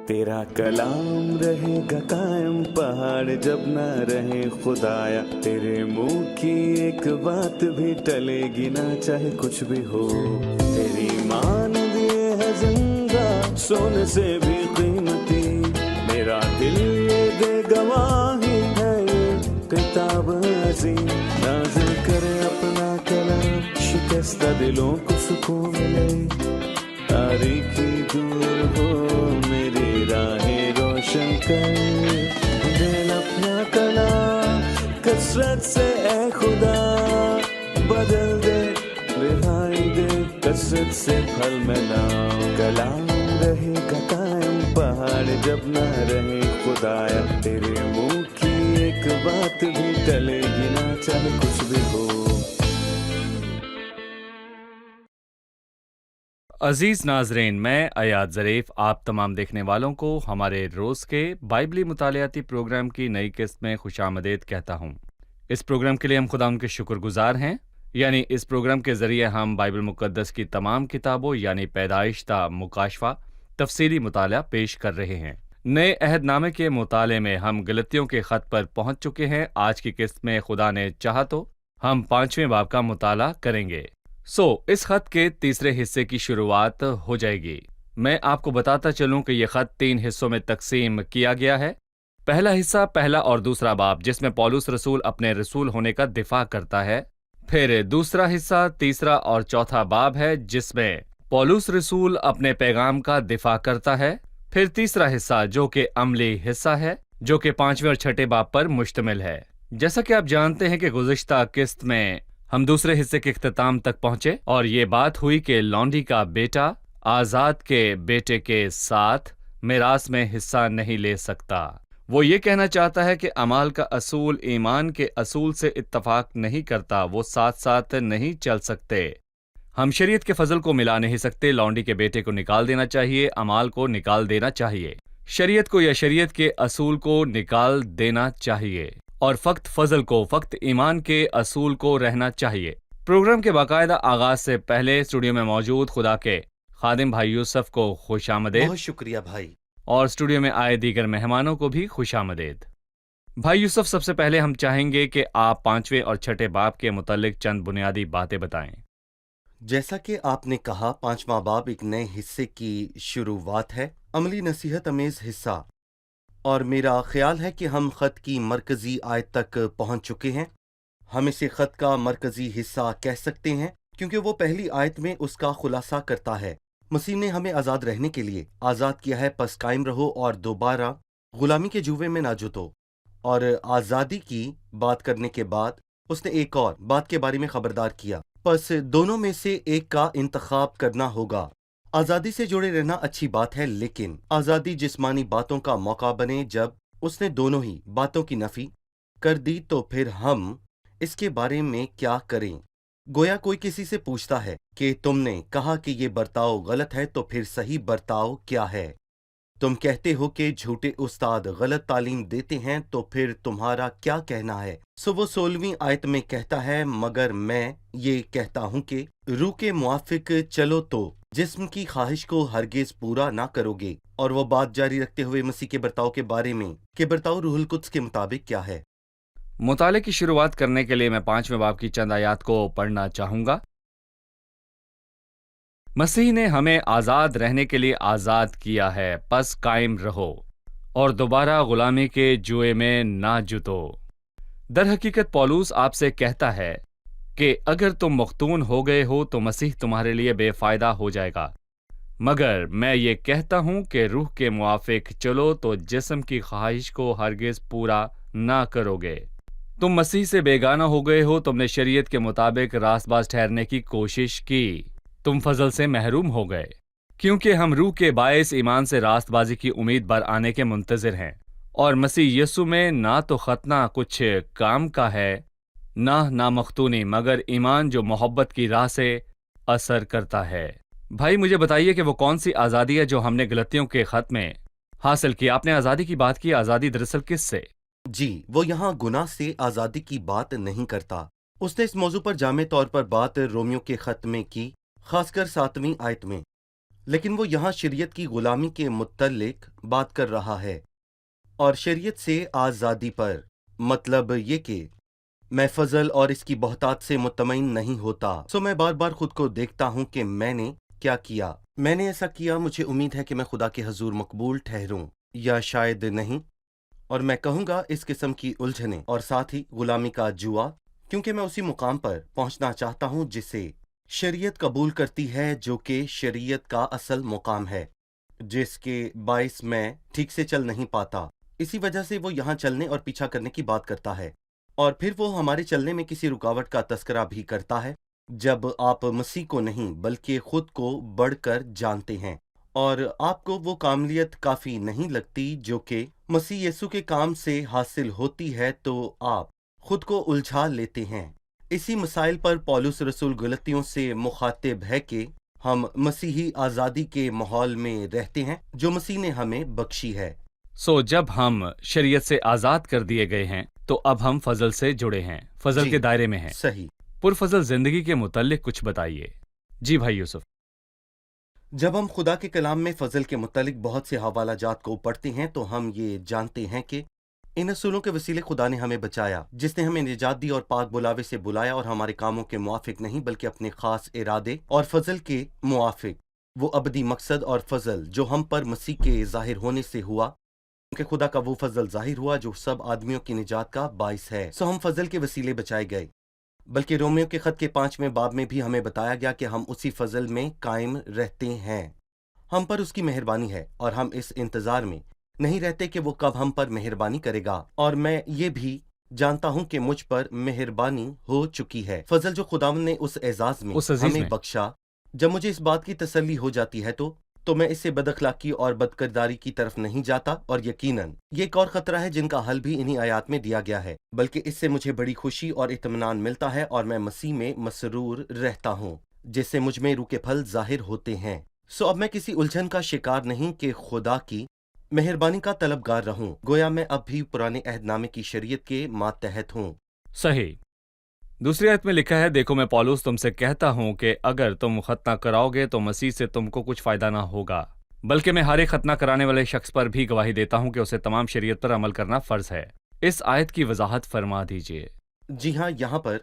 तेरा कलाम रहेगा कायम पहाड़ जब ना रहे खुदाया, तेरे मुंह की एक बात भी टलेगी ना चाहे कुछ भी हो। तेरी मान दिए है जिंदा सोने से भी कीमती, मेरा दिल ये दे गवाही है ये किताब अजीम। नाज़िल करे अपना कलाम, शिकस्ता दिलों को सुकून मिले, तारीखी दूर हो मेरी राहें रोशन कर। दिल अपना कलाम कसरत से ए खुदा बदल दे, रिहाई दे कसरत से फल मिला। कलाम रहेगा कायम पहाड़ जब ना रहे खुदाया, तेरे मुंह की एक बात भी टलेगी ना चाहे कुछ भी हो। अजीज नाजरीन, मैं अयाद ज़रीफ आप तमाम देखने वालों को हमारे रोज़ के बाइबली मुतालियाती प्रोग्राम की नई किस्त में खुशामदीद कहता हूँ। इस प्रोग्राम के लिए हम खुदा उनके शुक्रगुजार हैं। यानी इस प्रोग्राम के ज़रिए हम बाइबल मुक़द्दस की तमाम किताबों यानी पैदाइश ता मुकाशफा तफसीली मुताला पेश कर रहे हैं। नए अहदनामे के मुताले में हम गलतियों के ख़त पर पहुँच चुके हैं। आज की किस्त में खुदा ने चाहा तो हम 5वें बाब का मुताला करेंगे। इस खत के तीसरे हिस्से की शुरुआत हो जाएगी। मैं आपको बताता चलूं कि यह खत 3 हिस्सों में तकसीम किया गया है। पहला हिस्सा पहला और दूसरा बाब जिसमें पौलुस रसूल अपने रसूल होने का दिफा करता है। फिर दूसरा हिस्सा तीसरा और चौथा बाब है जिसमें पौलुस रसूल अपने पैगाम का दिफा करता है। फिर तीसरा हिस्सा जो कि अमली हिस्सा है जो कि 5वें और 6ठे बाब पर मुश्तमिल है। जैसा कि आप जानते हैं कि गुज़िश्ता किस्त में हम दूसरे हिस्से के इख्तिताम तक पहुंचे और ये बात हुई कि लौंडी का बेटा आज़ाद के बेटे के साथ मिरास में हिस्सा नहीं ले सकता। वो ये कहना चाहता है कि अमाल का असूल ईमान के असूल से इत्तफाक नहीं करता, वो साथ साथ नहीं चल सकते। हम शरीयत के फजल को मिला नहीं सकते। लौंडी के बेटे को निकाल देना चाहिए, अमाल को निकाल देना चाहिए, शरीयत को या शरीयत के असूल को निकाल देना चाहिए और फक्त फजल को, फक्त ईमान के असूल को रहना चाहिए। प्रोग्राम के बाकायदा आगाज से पहले स्टूडियो में मौजूद खुदा के खादिम भाई यूसुफ को खुशामदीद। बहुत शुक्रिया भाई। और स्टूडियो में आए दीगर मेहमानों को भी खुशामदीद। भाई यूसुफ, सबसे पहले हम चाहेंगे कि आप 5वें और 6ठे बाब के मुतालिक चंद बुनियादी बातें बताएं। जैसा कि आपने कहा, 5वां बाब एक नए हिस्से की शुरुआत है, अमली नसीहत अमेज हिस्सा। और मेरा ख्याल है कि हम खत की मरकजी आयत तक पहुंच चुके हैं। हम इसे खत का मरकजी हिस्सा कह सकते हैं क्योंकि वो पहली आयत में उसका खुलासा करता है। मसीह ने हमें आज़ाद रहने के लिए आज़ाद किया है, पस कायम रहो और दोबारा गुलामी के जुए में ना जुतो। और आज़ादी की बात करने के बाद उसने एक और बात के बारे में खबरदार किया, पस दोनों में से एक का इंतखाब करना होगा। आज़ादी से जुड़े रहना अच्छी बात है, लेकिन आज़ादी जिस्मानी बातों का मौका बने। जब उसने दोनों ही बातों की नफी कर दी तो फिर हम इसके बारे में क्या करें? गोया कोई किसी से पूछता है कि तुमने कहा कि ये बर्ताव गलत है, तो फिर सही बर्ताव क्या है? तुम कहते हो कि झूठे उस्ताद गलत तालीम देते हैं, तो फिर तुम्हारा क्या कहना है? वो 16वीं आयत में कहता है, मगर मैं ये कहता हूँ कि रूह के मुआफिक चलो तो जिस्म की ख्वाहिश को हरगिज पूरा ना करोगे। और वो बात जारी रखते हुए मसीह के बर्ताव के बारे में कि बर्ताव रूहुल कुद्स के मुताबिक क्या है। मुताले की शुरुआत करने के लिए मैं 5वें बाब की चंद आयात को पढ़ना चाहूंगा। मसीह ने हमें आज़ाद रहने के लिए आज़ाद किया है, पस कायम रहो और दोबारा गुलामी के जुए में ना जुतो। दर हकीकत पौलुस आपसे कहता है कि अगर तुम मख्तून हो गए हो तो मसीह तुम्हारे लिए बेफायदा हो जाएगा, मगर मैं ये कहता हूं कि रूह के मुआफिक चलो तो जिस्म की ख्वाहिश को हरगिज पूरा ना करोगे। तुम मसीह से बेगाना हो गए हो, तुमने शरीयत के मुताबिक रास्तबाज ठहरने की कोशिश की, तुम फजल से महरूम हो गए, क्योंकि हम रूह के बायस ईमान से रास्तबाजी की उम्मीद बर आने के मुंतजिर हैं। और मसीह यीशु में ना तो खतना कुछ काम का है, ना मख्तूनी, मगर ईमान जो मोहब्बत की राह से असर करता है। भाई मुझे बताइए कि वो कौन सी आज़ादी है जो हमने गलतियों के खत में हासिल की? आपने आज़ादी की बात की, आज़ादी दरअसल किस से? जी, वो यहाँ गुनाह से आज़ादी की बात नहीं करता। उसने इस मौजू पर जामे तौर पर बात रोमियो के खत में की, खासकर 7वीं आयत में। لیکن وہ یہاں شریعت کی غلامی کے متعلق بات کر رہا ہے اور شریعت سے آزادی پر، مطلب یہ کہ میں فضل اور اس کی بہتات سے مطمئن نہیں ہوتا، سو میں بار بار خود کو دیکھتا ہوں کہ میں نے کیا کیا۔ میں نے ایسا کیا، مجھے امید ہے کہ میں خدا کے حضور مقبول ٹھہروں، یا شاید نہیں، اور میں کہوں گا اس قسم کی الجھنیں اور ساتھ ہی غلامی کا جوا، کیونکہ میں اسی مقام پر پہنچنا چاہتا ہوں جسے شریعت قبول کرتی ہے، جو کہ شریعت کا اصل مقام ہے، جس کے باعث میں ٹھیک سے چل نہیں پاتا۔ اسی وجہ سے وہ یہاں چلنے اور پیچھا کرنے کی بات کرتا ہے، اور پھر وہ ہمارے چلنے میں کسی رکاوٹ کا تذکرہ بھی کرتا ہے جب آپ مسیح کو نہیں بلکہ خود کو بڑھ کر جانتے ہیں، اور آپ کو وہ کاملیت کافی نہیں لگتی جو کہ مسیح یسوع کے کام سے حاصل ہوتی ہے، تو آپ خود کو الجھا لیتے ہیں۔ اسی مسائل پر پولس رسول غلطیوں سے مخاطب ہے کہ ہم مسیحی آزادی کے ماحول میں رہتے ہیں جو مسیح نے ہمیں بخشی ہے۔ جب ہم شریعت سے آزاد کر دیے گئے ہیں تو اب ہم فضل سے جڑے ہیں، فضل جی، کے دائرے میں ہیں۔ صحیح۔ پرفضل زندگی کے متعلق کچھ بتائیے۔ جی بھائی یوسف۔ جب ہم خدا کے کلام میں فضل کے متعلق بہت سے حوالہ جات کو پڑھتے ہیں تو ہم یہ جانتے ہیں کہ ان اصولوں کے وسیلے خدا نے ہمیں بچایا، جس نے ہمیں نجات دی اور پاک بلاوے سے بلایا، اور ہمارے کاموں کے موافق نہیں بلکہ اپنے خاص ارادے اور فضل کے موافق، وہ ابدی مقصد اور فضل جو ہم پر مسیح کے ظاہر ہونے سے ہوا، کیونکہ خدا کا وہ فضل ظاہر ہوا جو سب آدمیوں کی نجات کا باعث ہے، سو ہم فضل کے وسیلے بچائے گئے۔ بلکہ رومیو کے خط کے 5ویں باب میں بھی ہمیں بتایا گیا کہ ہم اسی فضل میں قائم رہتے ہیں، ہم پر اس کی مہربانی ہے، اور ہم اس انتظار میں نہیں رہتے کہ وہ کب ہم پر مہربانی کرے گا، اور میں یہ بھی جانتا ہوں کہ مجھ پر مہربانی ہو چکی ہے۔ فضل جو خداوند نے اس اعزاز میں اس عزیز ہمیں میں بخشا، جب مجھے اس بات کی تسلی ہو جاتی ہے تو میں اس سے بد اخلاقی اور بد کرداری کی طرف نہیں جاتا، اور یقیناً یہ ایک اور خطرہ ہے جن کا حل بھی انہی آیات میں دیا گیا ہے، بلکہ اس سے مجھے بڑی خوشی اور اطمینان ملتا ہے، اور میں مسیح میں مسرور رہتا ہوں، جس سے مجھ میں روح کے پھل ظاہر ہوتے ہیں۔ سو اب میں کسی الجھن کا شکار نہیں کہ خدا کی مہربانی کا طلبگار رہوں، گویا میں اب بھی پرانے عہد نامے کی شریعت کے ماتحت ہوں۔ صحیح۔ دوسری آیت میں لکھا ہے، دیکھو میں پولس تم سے کہتا ہوں کہ اگر تم ختنہ کراؤ گے تو مسیح سے تم کو کچھ فائدہ نہ ہوگا، بلکہ میں ہر ایک ختنہ کرانے والے شخص پر بھی گواہی دیتا ہوں کہ اسے تمام شریعت پر عمل کرنا فرض ہے۔ اس آیت کی وضاحت فرما دیجیے۔ جی ہاں، یہاں پر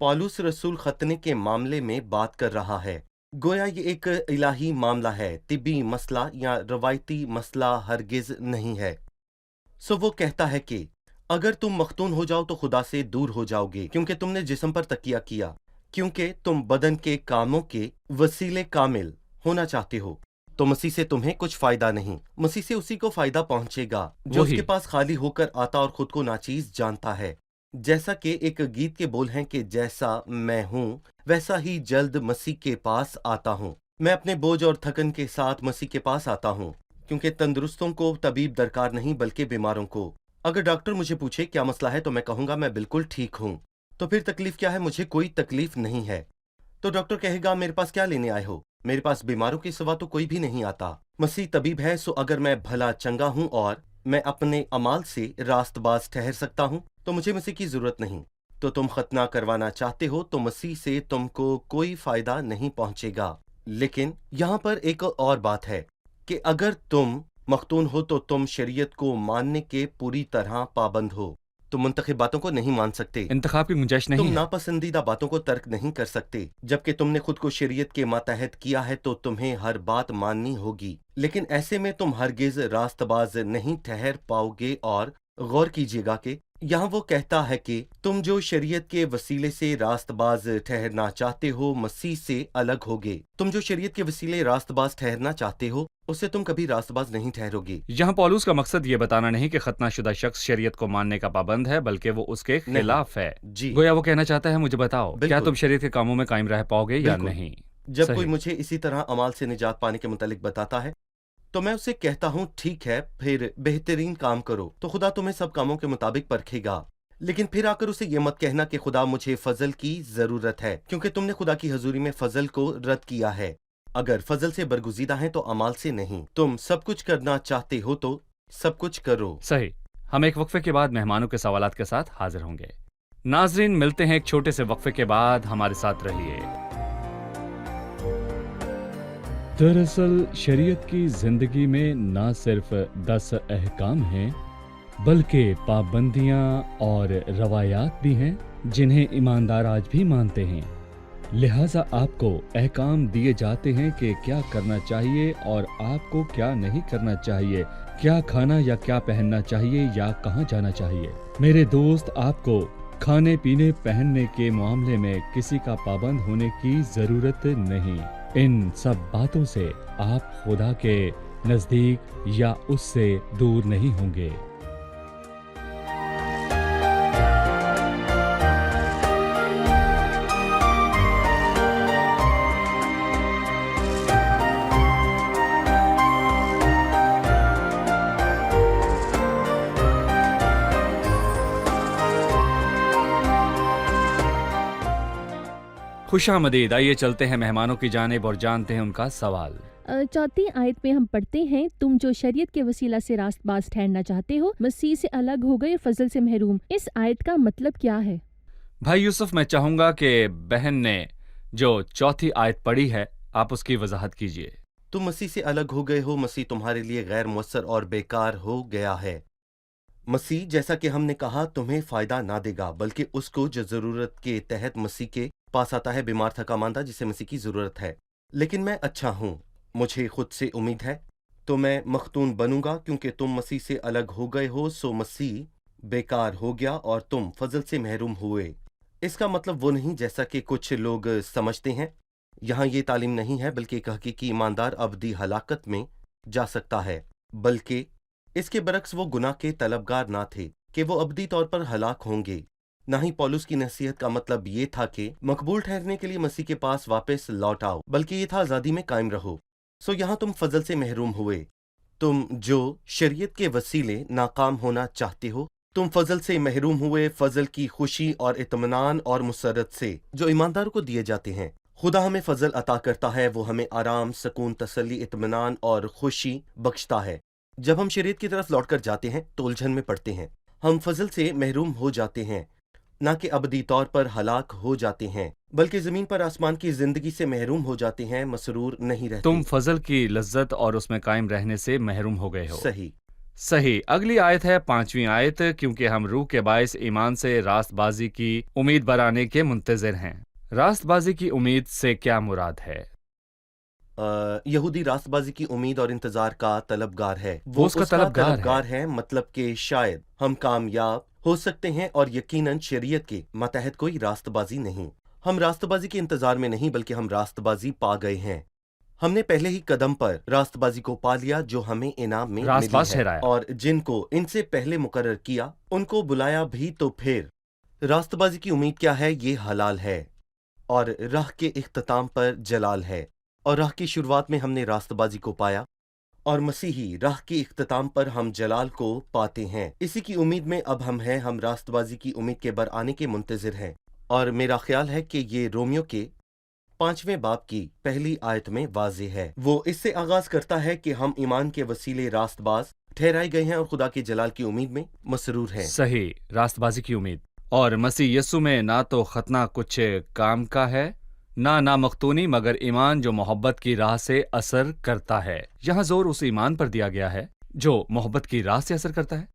پولس رسول ختنے کے معاملے میں بات کر رہا ہے، گویا یہ ایک الہی معاملہ ہے، طبی مسئلہ یا روایتی مسئلہ ہرگز نہیں ہے۔ سو وہ کہتا ہے کہ اگر تم مختون ہو جاؤ تو خدا سے دور ہو جاؤ گے، کیونکہ تم نے جسم پر تکیہ کیا، کیونکہ تم بدن کے کاموں کے وسیلے کامل ہونا چاہتے ہو، تو مسیح سے تمہیں کچھ فائدہ نہیں۔ مسیح سے اسی کو فائدہ پہنچے گا جو اس وہی کے پاس خالی ہو کر آتا اور خود کو ناچیز جانتا ہے، جیسا کہ ایک گیت کے بول ہیں کہ جیسا میں ہوں ویسا ہی جلد مسیح کے پاس آتا ہوں۔ میں اپنے بوجھ اور تھکن کے ساتھ مسیح کے پاس آتا ہوں، کیونکہ تندرستوں کو طبیب درکار نہیں بلکہ بیماروں کو۔ اگر ڈاکٹر مجھے پوچھے کیا مسئلہ ہے تو میں کہوں گا میں بالکل ٹھیک ہوں۔ تو پھر تکلیف کیا ہے؟ مجھے کوئی تکلیف نہیں ہے۔ تو ڈاکٹر کہے گا میرے پاس کیا لینے آئے ہو؟ میرے پاس بیماروں کے سوا تو کوئی بھی نہیں آتا۔ مسیح طبیب ہے، سو اگر میں بھلا چنگا ہوں اور میں اپنے اعمال سے راست باز ٹھہر سکتا ہوں تو مجھے مسیح کی ضرورت نہیں۔ تو تم ختنہ کروانا چاہتے ہو تو مسیح سے تم کو کوئی فائدہ نہیں پہنچے گا۔ لیکن یہاں پر ایک اور بات ہے کہ اگر تم مختون ہو تو تم شریعت کو ماننے کے پوری طرح پابند ہو، تم منتخب باتوں کو نہیں مان سکتے، انتخاب کی گنجائش تم نہیں ہے۔ ناپسندیدہ باتوں کو ترک نہیں کر سکتے، جبکہ تم نے خود کو شریعت کے ماتحت کیا ہے تو تمہیں ہر بات ماننی ہوگی، لیکن ایسے میں تم ہرگز راست باز نہیں ٹھہر پاؤ گے۔ اور غور کیجیے گا کہ یہاں وہ کہتا ہے کہ تم جو شریعت کے وسیلے سے راست باز ٹھہرنا چاہتے ہو مسیح سے الگ ہوگے۔ تم جو شریعت کے وسیلے راست باز ٹھہرنا چاہتے ہو اس سے تم کبھی راست باز نہیں ٹھہرو گے۔ یہاں پولس کا مقصد یہ بتانا نہیں کہ ختنہ شدہ شخص شریعت کو ماننے کا پابند ہے، بلکہ وہ اس کے خلاف ہے۔ جی، گویا وہ کہنا چاہتا ہے مجھے بتاؤ کیا بالکل۔ تم شریعت کے کاموں میں قائم رہ پاؤ گے یا بالکل۔ نہیں؟ جب صحیح۔ کوئی مجھے اسی طرح اعمال سے نجات پانے کے متعلق بتاتا ہے تو میں اسے کہتا ہوں ٹھیک ہے، پھر بہترین کام کرو تو خدا تمہیں سب کاموں کے مطابق پرکھے گا، لیکن پھر آ کر اسے یہ مت کہنا کہ خدا مجھے فضل کی ضرورت ہے، کیونکہ تم نے خدا کی حضوری میں فضل کو رد کیا ہے۔ اگر فضل سے برگزیدہ ہیں تو اعمال سے نہیں۔ تم سب کچھ کرنا چاہتے ہو تو سب کچھ کرو۔ صحیح۔ ہم ایک وقفے کے بعد مہمانوں کے سوالات کے ساتھ حاضر ہوں گے۔ ناظرین، ملتے ہیں ایک چھوٹے سے وقفے کے بعد، ہمارے ساتھ رہیے۔ दरअसल शरीयत की ज़िंदगी में ना सिर्फ 10 अहकाम हैं, बल्कि पाबंदियाँ और रवायात भी हैं जिन्हें ईमानदार आज भी मानते हैं। लिहाजा आपको अहकाम दिए जाते हैं कि क्या करना चाहिए और आपको क्या नहीं करना चाहिए, क्या खाना या क्या पहनना चाहिए या कहाँ जाना चाहिए। मेरे दोस्त, आपको खाने पीने पहनने के मामले में किसी का पाबंद होने की ज़रूरत नहीं। इन सब बातों से आप खुदा के नज़दीक या उससे दूर नहीं होंगे। खुशामदीद। आइए चलते हैं मेहमानों की जानिब और जानते हैं उनका सवाल। चौथी आयत में हम पढ़ते हैं, तुम जो शरीयत के वसीला से रास्तबाज ठहरना चाहते हो, मसीह से अलग हो गए, फजल से महरूम। इस आयत का मतलब क्या है? भाई यूसुफ, मैं चाहूंगा कि बहन ने जो चौथी आयत पढ़ी है आप उसकी वजाहत कीजिए। तुम मसीह से अलग हो गए हो, मसीह तुम्हारे लिए गैर मुअस्सर और बेकार हो गया है। मसीह, जैसा कि हमने कहा, तुम्हें फायदा ना देगा, बल्कि उसको जो जरूरत के तहत मसीह के पास आता है, बीमार थका मांदा जिसे मसीह की जरूरत है। लेकिन मैं अच्छा हूँ, मुझे खुद से उम्मीद है, तो मैं मखतून बनूंगा, क्योंकि तुम मसीह से अलग हो गए हो, सो मसीह बेकार हो गया और तुम फजल से महरूम हुए। इसका मतलब वो नहीं जैसा कि कुछ लोग समझते हैं। यहाँ ये तालीम नहीं है, बल्कि एक हकीकी ईमानदार अबदी हलाकत में जा सकता है, बल्कि इसके बरक्स वो गुनाह के तलबगार ना थे कि वो अबदी तौर पर हलाक होंगे। ना ही पौलुस की नसीहत का मतलब ये था कि मकबूल ठहरने के लिए मसीह के पास वापस लौट आओ, बल्कि ये था आज़ादी में कायम रहो। सो यहाँ तुम फजल से महरूम हुए। तुम जो शरीयत के वसीले नाकाम होना चाहते हो, तुम फजल से महरूम हुए, फजल की खुशी और इत्मीनान और मुसरत से जो ईमानदारों को दिए जाते हैं। खुदा हमें फजल अता करता है, वो हमें आराम, सुकून, तसल्ली, इत्मीनान और खुशी बख्शता है। जब हम शरीयत की तरफ लौटकर जाते हैं तो उलझन में पड़ते हैं। हम फजल से महरूम हो जाते हैं, ना कि अबदी तौर पर हलाक हो जाते हैं, बल्कि जमीन पर आसमान की जिंदगी से महरूम हो जाते हैं, मसरूर नहीं रहते। तुम फजल की लज्जत और उसमें कायम रहने से महरूम हो गए हो। सही। सही। अगली आयत है 5वीं आयत, क्योंकि हम रूह के बायस ईमान से रास्तबाजी की उम्मीद बराने के मुंतज़िर हैं। रास्तबाजी की उम्मीद से क्या मुराद है? यहूदी रास्तबाजी की उम्मीद और इंतजार का तलबगार है। वो उसका तलबगार है, मतलब कि शायद हम कामयाब हो सकते हैं, और यकीनन शरीयत के मतहत कोई रास्तबाजी नहीं। हम रास्तबाजी के इंतजार में नहीं, बल्कि हम रास्तबाजी पा गए हैं। हमने पहले ही कदम पर रास्तबाजी को पा लिया जो हमें इनाम में रास्तबाज मिली है, ठहराया। और जिनको इनसे पहले मुकर्रर किया उनको बुलाया भी। तो फिर रास्तबाजी की उम्मीद क्या है? ये हलाल है, और राह के इख्तिताम पर जलाल है। और राह की शुरुआत में हमने रास्तबाजी को पाया, और मसीही राह के इख्तिताम पर हम जलाल को पाते हैं। इसी की उम्मीद में अब हम हैं। हम रास्तबाजी की उम्मीद के बर आने के मुंतज़िर हैं, और मेरा ख्याल है कि ये रोमियो के 5वें बाब की पहली आयत में वाज़ेह है। वो इससे आगाज करता है कि हम ईमान के वसीले रास्तबाज ठहराए गए हैं और खुदा के जलाल की उम्मीद में मसरूर हैं। सही, रास्तबाजी की उम्मीद। और मसीह यस्सु में ना तो खतना कुछ काम का है, ना मख्तूनी, मगर ईमान जो मोहब्बत की राह से असर करता है। यहाँ जोर उस ईमान पर दिया गया है जो मोहब्बत की राह से असर करता है।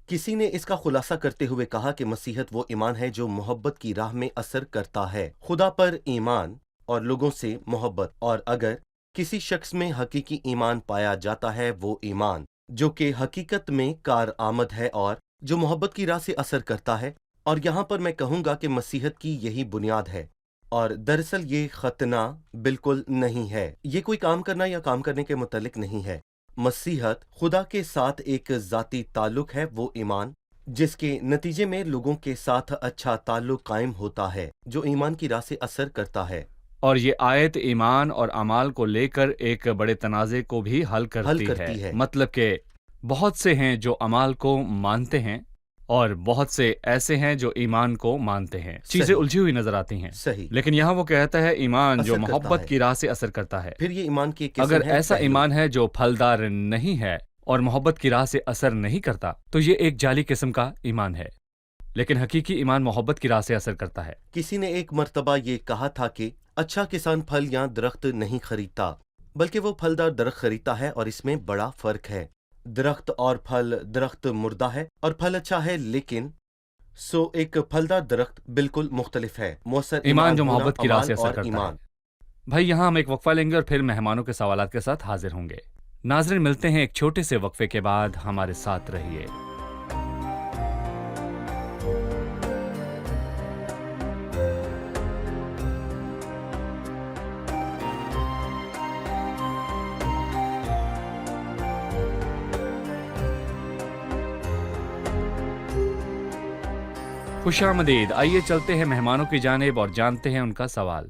किसी ने इसका खुलासा करते हुए कहा कि मसीहत वो ईमान है जो मोहब्बत की राह में असर करता है, खुदा पर ईमान और लोगों से मोहब्बत। और अगर किसी शख्स में हकीकी ईमान पाया जाता है, वो ईमान जो कि हकीकत में कार आमद है और जो मोहब्बत की राह से असर करता है। और यहाँ पर मैं कहूँगा कि मसीहत की यही बुनियाद है। और दरअसल ये खतना बिल्कुल नहीं है, ये कोई काम करना या काम करने के मुतल्लिक नहीं है। मसीहत खुदा के साथ एक ज़ाती ताल्लुक है, वो ईमान जिसके नतीजे में लोगों के साथ अच्छा ताल्लुक कायम होता है, जो ईमान की राह से असर करता है। और ये आयत ईमान और अमाल को लेकर एक बड़े तनाज़े को भी हल करती है। मतलब कि बहुत से हैं जो अमाल को मानते हैं और बहुत से ऐसे हैं जो ईमान को मानते हैं। चीजें उलझी हुई नजर आती हैं। सही। लेकिन यहाँ वो कहता है ईमान जो मोहब्बत की राह से असर करता है। फिर ये ईमान की अगर ऐसा ईमान है जो फलदार नहीं है और मोहब्बत की राह से असर नहीं करता, तो ये एक जाली किस्म का ईमान है। लेकिन हकीकी ईमान मोहब्बत की राह से असर करता है। किसी ने एक मर्तबा ये कहा था कि अच्छा किसान फल या दरख्त नहीं खरीदता, بلکہ وہ پھلدار درخت خریدتا ہے، اور اس میں بڑا فرق ہے۔ درخت اور پھل، درخت مردہ ہے اور پھل اچھا ہے، لیکن سو ایک پھلدار درخت بالکل مختلف ہے۔ مؤثر ایمان جو ہونا، محبت کی راہ عمال سے اثر اور کرتا ایمان۔ ہے۔ بھائی یہاں ہم ایک وقفہ لیں گے اور پھر مہمانوں کے سوالات کے ساتھ حاضر ہوں گے۔ ناظرین ملتے ہیں ایک چھوٹے سے وقفے کے بعد، ہمارے ساتھ رہیے۔ خوش آمدید، آئیے چلتے ہیں مہمانوں کی جانب اور جانتے ہیں ان کا سوال۔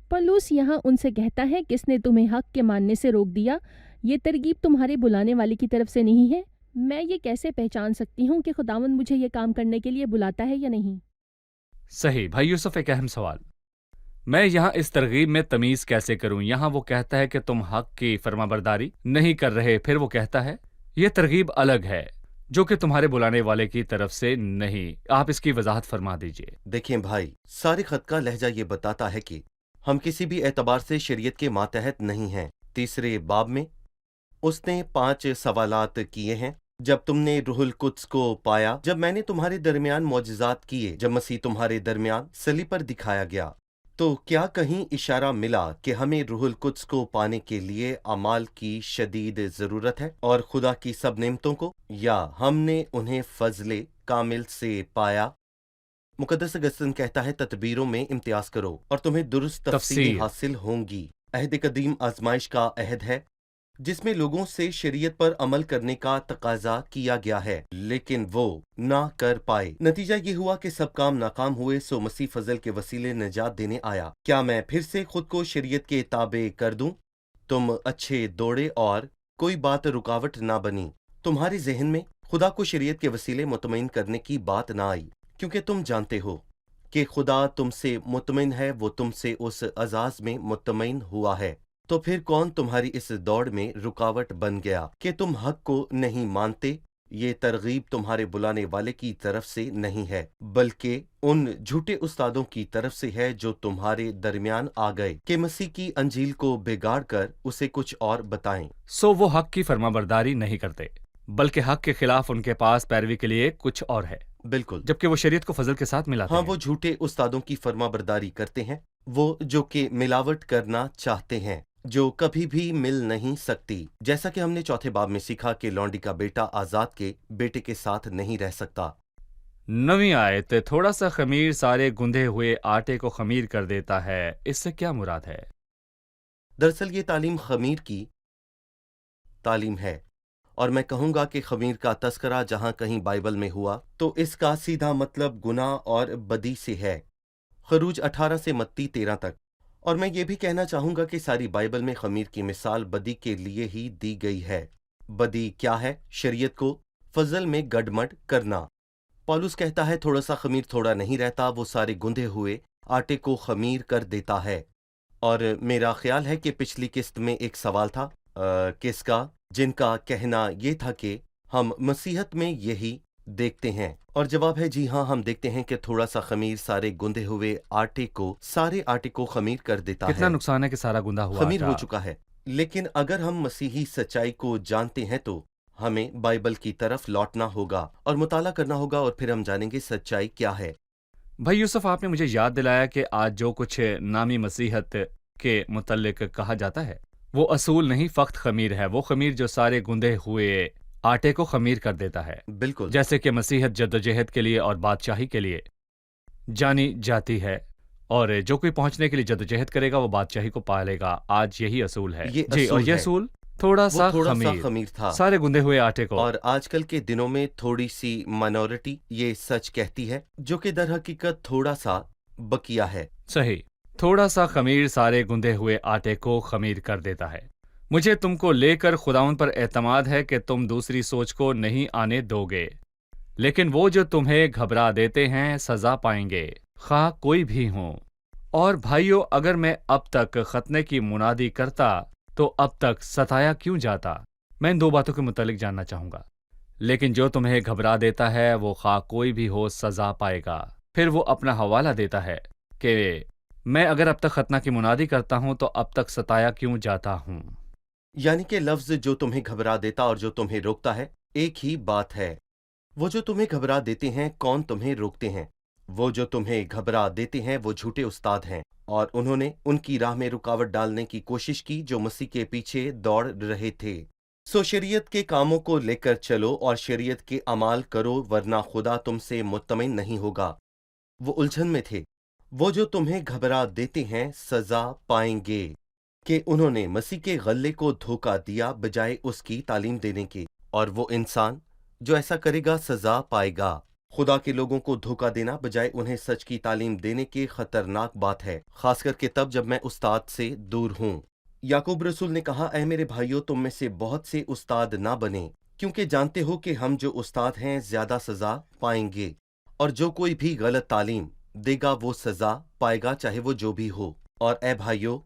پولوس یہاں ان سے کہتا ہے کس نے تمہیں حق کے ماننے سے روک دیا؟ یہ ترغیب تمہارے بلانے والے کی طرف سے نہیں ہے؟ میں یہ کیسے پہچان سکتی ہوں کہ خداوند مجھے یہ کام کرنے کے لیے بلاتا ہے یا نہیں؟ صحیح بھائی یوسف، ایک اہم سوال۔ میں یہاں اس ترغیب میں تمیز کیسے کروں؟ یہاں وہ کہتا ہے کہ تم حق کی فرمانبرداری نہیں کر رہے، پھر وہ کہتا ہے یہ ترغیب الگ ہے جو کہ تمہارے بلانے والے کی طرف سے نہیں۔ آپ اس کی وضاحت فرما دیجئے۔ دیکھیں بھائی، سارے خط کا لہجہ یہ بتاتا ہے کہ ہم کسی بھی اعتبار سے شریعت کے ماتحت نہیں ہیں۔ تیسرے باب میں اس نے 5 سوالات کیے ہیں۔ جب تم نے روح القدس کو پایا، جب میں نے تمہارے درمیان معجزات کیے، جب مسیح تمہارے درمیان صلیب پر دکھایا گیا، تو کیا کہیں اشارہ ملا کہ ہمیں روح القدس کو پانے کے لیے اعمال کی شدید ضرورت ہے اور خدا کی سب نعمتوں کو، یا ہم نے انہیں فضل کامل سے پایا؟ مقدس اگستن کہتا ہے تدبیروں میں امتیاز کرو اور تمہیں درست تفصیل تفصیل۔ حاصل ہوں گی۔ عہد قدیم آزمائش کا عہد ہے جس میں لوگوں سے شریعت پر عمل کرنے کا تقاضا کیا گیا ہے، لیکن وہ نہ کر پائے۔ نتیجہ یہ ہوا کہ سب کام ناکام ہوئے، سو مسیح فضل کے وسیلے نجات دینے آیا۔ کیا میں پھر سے خود کو شریعت کے تابع کر دوں؟ تم اچھے دوڑے اور کوئی بات رکاوٹ نہ بنی۔ تمہارے ذہن میں خدا کو شریعت کے وسیلے مطمئن کرنے کی بات نہ آئی، کیونکہ تم جانتے ہو کہ خدا تم سے مطمئن ہے، وہ تم سے اس اعزاز میں مطمئن ہوا ہے۔ تو پھر کون تمہاری اس دوڑ میں رکاوٹ بن گیا کہ تم حق کو نہیں مانتے؟ یہ ترغیب تمہارے بلانے والے کی طرف سے نہیں ہے، بلکہ ان جھوٹے استادوں کی طرف سے ہے جو تمہارے درمیان آ گئے کہ مسیح کی انجیل کو بگاڑ کر اسے کچھ اور بتائیں۔ سو وہ حق کی فرمانبرداری نہیں کرتے، بلکہ حق کے خلاف ان کے پاس پیروی کے لیے کچھ اور ہے، بالکل، جبکہ وہ شریعت کو فضل کے ساتھ ملاتے ہاں، ہیں۔ وہ جھوٹے استادوں کی فرمانبرداری کرتے ہیں، وہ جو کہ ملاوٹ کرنا چاہتے ہیں، جو کبھی بھی مل نہیں سکتی۔ جیسا کہ ہم نے چوتھے باب میں سیکھا کہ لونڈی کا بیٹا آزاد کے بیٹے کے ساتھ نہیں رہ سکتا۔ 9ویں آیت، تھوڑا سا خمیر سارے گندھے ہوئے آٹے کو خمیر کر دیتا ہے، اس سے کیا مراد ہے؟ دراصل یہ تعلیم خمیر کی تعلیم ہے، اور میں کہوں گا کہ خمیر کا تذکرہ جہاں کہیں بائبل میں ہوا تو اس کا سیدھا مطلب گناہ اور بدی سے ہے، خروج 18 سے متی 13 تک۔ اور میں یہ بھی کہنا چاہوں گا کہ ساری بائبل میں خمیر کی مثال بدی کے لیے ہی دی گئی ہے۔ بدی کیا ہے؟ شریعت کو فضل میں گڈمڈ کرنا۔ پولس کہتا ہے تھوڑا سا خمیر تھوڑا نہیں رہتا، وہ سارے گندھے ہوئے آٹے کو خمیر کر دیتا ہے۔ اور میرا خیال ہے کہ پچھلی قسط میں ایک سوال تھا کس کا، جن کا کہنا یہ تھا کہ ہم مسیحت میں یہی دیکھتے ہیں، اور جواب ہے جی ہاں، ہم دیکھتے ہیں کہ تھوڑا سا خمیر سارے گندے ہوئے سارے آٹے کو خمیر کر دیتا ہے۔ کتنا نقصان ہے کہ سارا گندھا ہوا خمیر ہو آٹا۔ چکا ہے۔ لیکن اگر ہم مسیحی سچائی کو جانتے ہیں تو ہمیں بائبل کی طرف لوٹنا ہوگا اور مطالعہ کرنا ہوگا، اور پھر ہم جانیں گے سچائی کیا ہے۔ بھائی یوسف، آپ نے مجھے یاد دلایا کہ آج جو کچھ نامی مسیحت کے متعلق کہا جاتا ہے وہ اصول نہیں، فقط خمیر ہے، وہ خمیر جو سارے گندے ہوئے آٹے کو خمیر کر دیتا ہے۔ بالکل، جیسے کہ مسیحت جدوجہد کے لیے اور بادشاہی کے لیے جانی جاتی ہے، اور جو کوئی پہنچنے کے لیے جدوجہد کرے گا وہ بادشاہی کو پا لے گا۔ آج یہی اصول ہے یہ جی، اور اصول یہ ہے۔ اصول تھوڑا سا تھوڑا سا خمیر خمیر تھا، سارے گندے ہوئے آٹے کو۔ اور آج کل کے دنوں میں تھوڑی سی مائنورٹی یہ سچ کہتی ہے، جو کہ در حقیقت تھوڑا سا بقیہ ہے۔ صحیح، تھوڑا سا خمیر سارے گندے ہوئے آٹے کو خمیر کر دیتا ہے۔ مجھے تم کو لے کر خداوند پر اعتماد ہے کہ تم دوسری سوچ کو نہیں آنے دو گے، لیکن وہ جو تمہیں گھبرا دیتے ہیں سزا پائیں گے، خواہ کوئی بھی ہوں۔ اور بھائیو، اگر میں اب تک ختنے کی منادی کرتا تو اب تک ستایا کیوں جاتا؟ میں ان 2 باتوں کے متعلق جاننا چاہوں گا۔ لیکن جو تمہیں گھبرا دیتا ہے وہ خواہ کوئی بھی ہو سزا پائے گا۔ پھر وہ اپنا حوالہ دیتا ہے کہ मैं अगर अब तक खतना की मुनादी करता हूं तो अब तक सताया क्यों जाता हूं? यानी कि लफ्ज जो तुम्हें घबरा देता और जो तुम्हें रोकता है, एक ही बात है। वो जो तुम्हें घबरा देते हैं, कौन तुम्हें रोकते हैं? वो जो तुम्हें घबरा देते हैं वो झूठे उस्ताद हैं, और उन्होंने उनकी राह में रुकावट डालने की कोशिश की जो मसीह के पीछे दौड़ रहे थे। सो शरीयत के कामों को लेकर चलो और शरीयत के अमाल करो, वरना खुदा तुमसे मुत्तमिन नहीं होगा। वो उलझन में थे। वो जो तुम्हें घबरा देते हैं सजा पाएंगे कि उन्होंने मसीह के गल्ले को धोखा दिया बजाय उसकी तालीम देने के, और वो इंसान जो ऐसा करेगा सजा पाएगा। खुदा के लोगों को धोखा देना बजाय उन्हें सच की तालीम देने की खतरनाक बात है, खास करके तब जब मैं उस्ताद से दूर हूँ। याकूब रसूल ने कहा, ऐ मेरे भाइयों, तुम में से बहुत से उस्ताद ना बने, क्योंकि जानते हो कि हम जो उस्ताद हैं ज्यादा सजा पाएंगे, और जो कोई भी गलत तालीम देगा वो सजा पाएगा, चाहे वो जो भी हो। और ऐ भाइयों,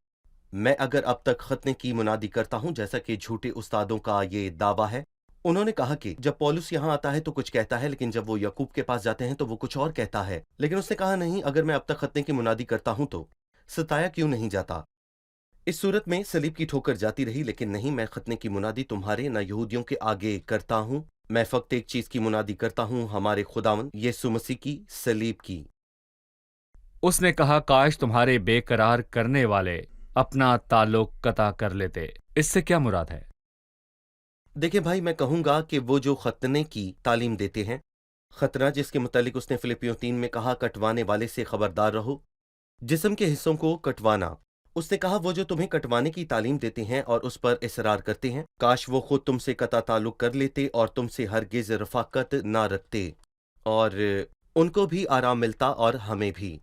मैं अगर अब तक खतने की मुनादी करता हूं जैसा कि झूठे उस्तादों का ये दावा है। उन्होंने कहा कि जब पौलुस यहाँ आता है तो कुछ कहता है, लेकिन जब वो याकूब के पास जाते हैं तो वो कुछ और कहता है। लेकिन उसने कहा, नहीं, अगर मैं अब तक खतने की मुनादी करता हूं तो सताया क्यों नहीं जाता? इस सूरत में सलीब की ठोकर जाती रही, लेकिन नहीं, मैं खतने की मुनादी तुम्हारे न यहूदियों के आगे करता हूं। मैं फक्त एक चीज की मुनादी करता हूं, हमारे खुदावंद यीशु मसीह की सलीब की। उसने कहा, काश तुम्हारे बेकरार करने वाले अपना ताल्लुक कता कर लेते। इससे क्या मुराद है? देखिए भाई, मैं कहूंगा कि वो जो खतने की तालीम देते हैं, खतना जिसके मुतालिक उसने फिलिपियों 3 में कहा, कटवाने वाले से खबरदार रहो, जिस्म के हिस्सों को कटवाना। उसने कहा, वो जो तुम्हें कटवाने की तालीम देते हैं और उस पर इसरार करते हैं, काश वो खुद तुमसे कता ताल्लुक कर लेते और तुमसे हरगिज रफाकत ना रखते, और उनको भी आराम मिलता और हमें भी,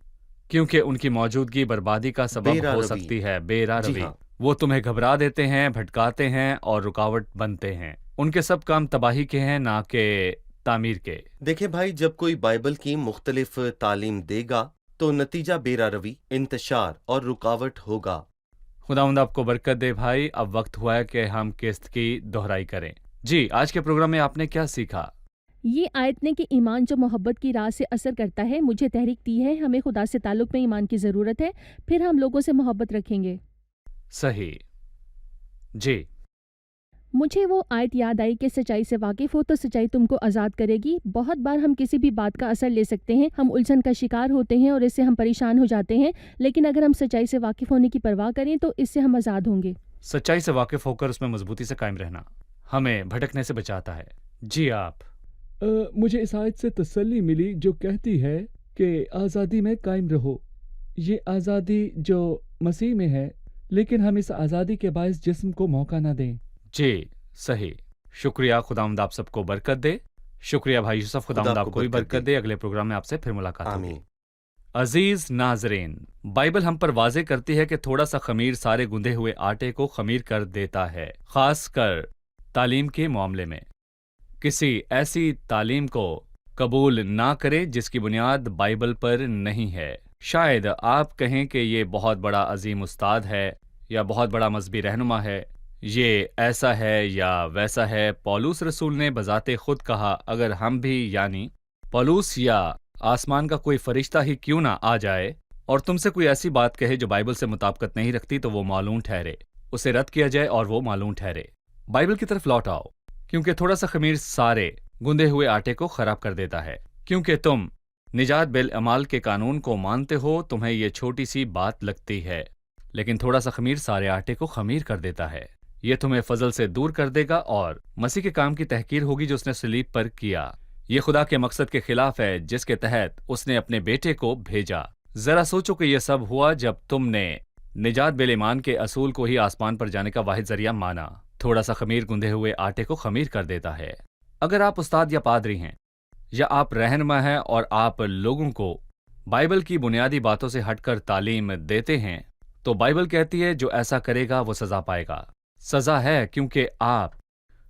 क्योंकि उनकी मौजूदगी बर्बादी का सबब बेरा हो रवि। सकती है। बेरा जी रवि। हाँ। वो तुम्हें घबरा देते हैं, भटकाते हैं और रुकावट बनते हैं। उनके सब काम तबाही के हैं, ना कि तामीर के। देखें भाई, जब कोई बाइबल की मुख्तलिफ तालीम देगा तो नतीजा बेरा रवि, इंतशार और रुकावट होगा। खुदावंद आपको बरकत दे भाई। अब वक्त हुआ है कि हम किस्त की दोहराई करें। जी, आज के प्रोग्राम में आपने क्या सीखा? ये आयत ने कि ईमान जो मोहब्बत की राह से असर करता है मुझे तहरीक दी है। हमें खुदा से ताल्लुक में ईमान की ज़रूरत है, फिर हम लोगों से मोहब्बत रखेंगे। सही। जी। मुझे वो आयत याद आई कि सच्चाई से वाकिफ़ हो तो सच्चाई तुमको आज़ाद करेगी। बहुत बार हम किसी भी बात का असर ले सकते हैं, हम उलझन का शिकार होते हैं और इससे हम परेशान हो जाते हैं, लेकिन अगर हम सच्चाई से वाकिफ़ होने की परवाह करें तो इससे हम आज़ाद होंगे। सच्चाई से वाकिफ होकर उसमें मजबूती से कायम रहना हमें भटकने से बचाता है। जी आप। मुझे इस आयत से तसल्ली मिली जो कहती है कि आज़ादी में कायम रहो। ये आज़ादी जो मसीह में है, लेकिन हम इस आज़ादी के बायस जिस्म को मौका ना दें। जी सही। शुक्रिया। खुदावंद आप सबको बरकत दे। शुक्रिया भाई यूसुफ। खुदावंद आपको भी बरकत दे। अगले प्रोग्राम में आपसे फिर मुलाकात होगी। आमीन। अजीज नाजरीन, बाइबल हम पर वाजे करती है कि थोड़ा सा खमीर सारे गुंदे हुए आटे को खमीर कर देता है, खासकर तालीम के मामले में। किसी ऐसी तालीम को कबूल ना करें जिसकी बुनियाद बाइबल पर नहीं है। शायद आप कहें कि ये बहुत बड़ा अजीम उस्ताद है या बहुत बड़ा मजहबी रहनुमा है, ये ऐसा है या वैसा है। पौलुस रसूल ने बजाते खुद कहा, अगर हम भी यानी पौलुस या आसमान का कोई फरिश्ता ही क्यों ना आ जाए और तुमसे कोई ऐसी बात कहे जो बाइबल से मुताबिकत नहीं रखती, तो वो मालूम ठहरे, उसे रद्द किया जाए और वो मालूम ठहरे। बाइबल की तरफ लौट आओ, क्योंकि थोड़ा सा खमीर सारे गुंदे हुए आटे को खराब कर देता है। क्योंकि तुम निजात बिल अमाल के कानून को मानते हो, तुम्हें ये छोटी सी बात लगती है, लेकिन थोड़ा सा खमीर सारे आटे को खमीर कर देता है। ये तुम्हें फजल से दूर कर देगा और मसीह के काम की तहकीर होगी जो उसने सलीब पर किया। ये खुदा के मकसद के खिलाफ है जिसके तहत उसने अपने बेटे को भेजा। जरा सोचो कि यह सब हुआ जब तुमने निजात बिल ईमान के असूल को ही आसमान पर जाने का वाहिद जरिया माना। थोड़ा सा खमीर गुंदे हुए आटे को खमीर कर देता है। अगर आप उस्ताद या पादरी हैं या आप रहनुमा हैं और आप लोगों को बाइबल की बुनियादी बातों से हटकर तालीम देते हैं, तो बाइबल कहती है जो ऐसा करेगा वो सजा पाएगा। सजा है क्योंकि आप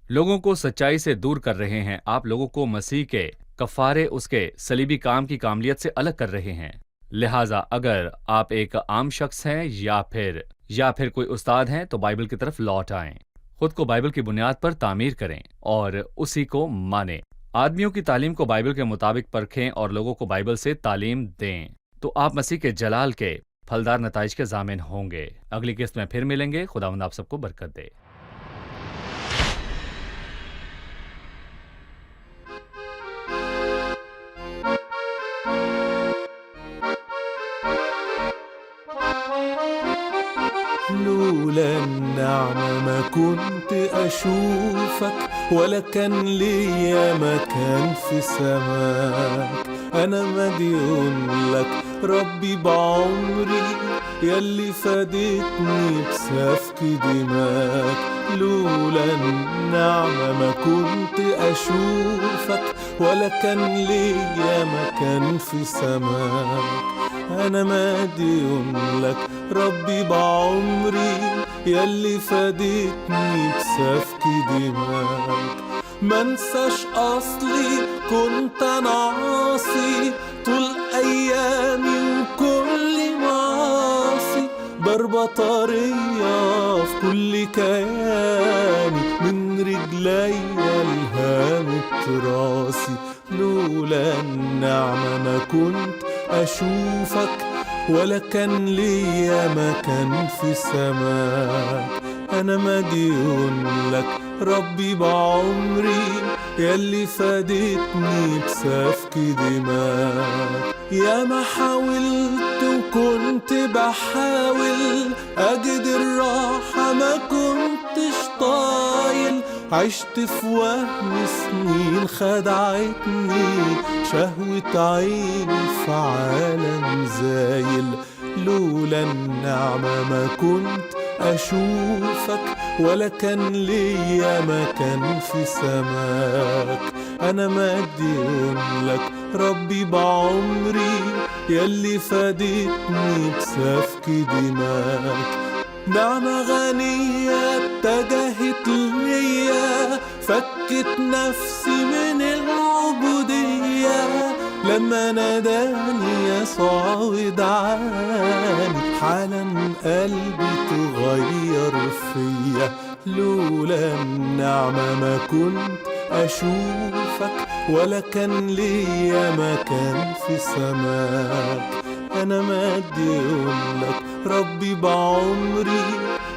लोगों को सच्चाई से दूर कर रहे हैं, आप लोगों को मसीह के कफारे उसके सलीबी काम की कामलियत से अलग कर रहे हैं। लिहाजा अगर आप एक आम शख्स हैं या फिर कोई उस्ताद हैं, तो बाइबल की तरफ लौट आएं, खुद को बाइबल की बुनियाद पर तामीर करें और उसी को मानें। आदमियों की तालीम को बाइबल के मुताबिक परखें और लोगों को बाइबल से तालीम दें, तो आप मसीह के जलाल के फलदार नताइज के ज़ामिन होंगे। अगली किस्त में फिर मिलेंगे। खुदावंद आप सबको बरकत दे। لولا النعمة ما كنت أشوفك ولا كان ليا مكان في سماك. أنا مديون لك ربي بعمري يلي فادتني بسفك دماك. لولا النعمة ما كنت أشوفك ولا كان ليا مكان في سماك. أنا مديون لك ربي بعمري يلي فادتني بسفك دماك. منساش أصلي كنت أنا عاصي طول أيامي وكل معاصي. ضربة طرية في كل كياني من رجليا لهامة راسي. لولا النعمة ما كنت أشوفك ولا كان ليا مكان في سماك. أنا مديون لك ربي بعمري يلي فادتني بسفك دماك. يا ما حاولت وكنت بحاول أجد الراحة ما كنتش طايل. عشت في وهم سنين خدعتني شهوة عيني في عالم زايل. لولا النعمة ما كنت أشوفك ولا كان ليا مكان في سماك. أنا مديون لك ربي بعمري يلي فادتني بسفك دماك. نعمة غنية اتجهت ليا فكت نفسي من العبودية. لما ناداني يسوع ودعاني حالا قلبي تغير فيا. لولا النعمة ما كنت أشوفك ولا كان ليا مكان في سماك. أنا مديون لك ربي بعمري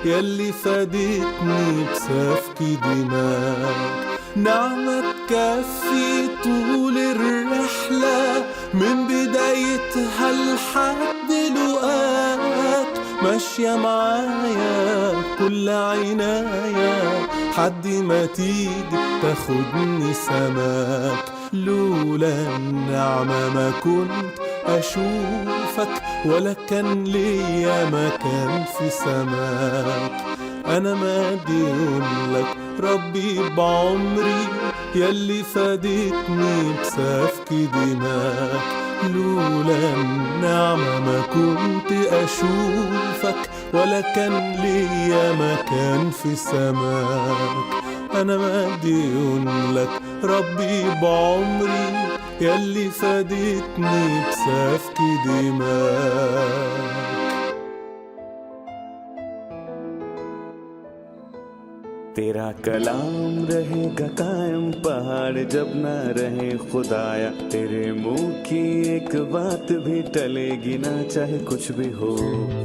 يلي فادتني بسفك دماك. نعمة تكفي طول الرحلة من بدايتها لحد لقاك. ماشية معايا كل عناية حد ما تيجي تاخدني سماك. لولا النعمة ما كنت أشوفك ولا كان ليا مكان في سماك. أنا مديون لك ربي بعمري يلي فادتني بسفك دماك. لولا النعمة ما كنت أشوفك ولا كان ليا مكان في سماك. أنا مديون لك ربي بعمري يلي فادتني بسفك دماك. तेरा कलाम रहेगा कायम पहाड़ जब न रहे खुदाया. तेरे मुंह की एक बात भी टलेगी ना चाहे कुछ भी हो.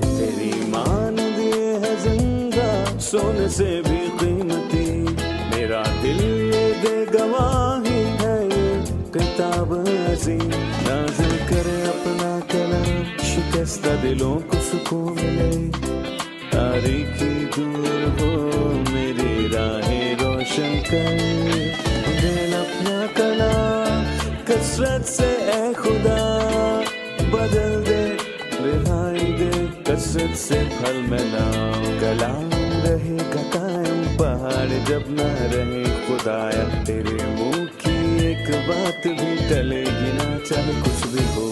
तेरी मान दिए है जिंदा सोने से भी कीमती. मेरा दिल ये दे गवाही है ये किताब अजीम. नाज़िल करे अपना कलाम शिकस्ता दिलों को सुकून मिले. तारीकी दूर हो मेरी राहें रोशन कर. दे अपना कलाम कसरत से ए खुदा बदल दे रिहाई दे कसरत से फल में नाम. कलाम रहेगा कायम पहाड़ जब न रहे खुदाया. तेरे मुंह की एक बात भी टलेगी ना चाहे कुछ भी हो.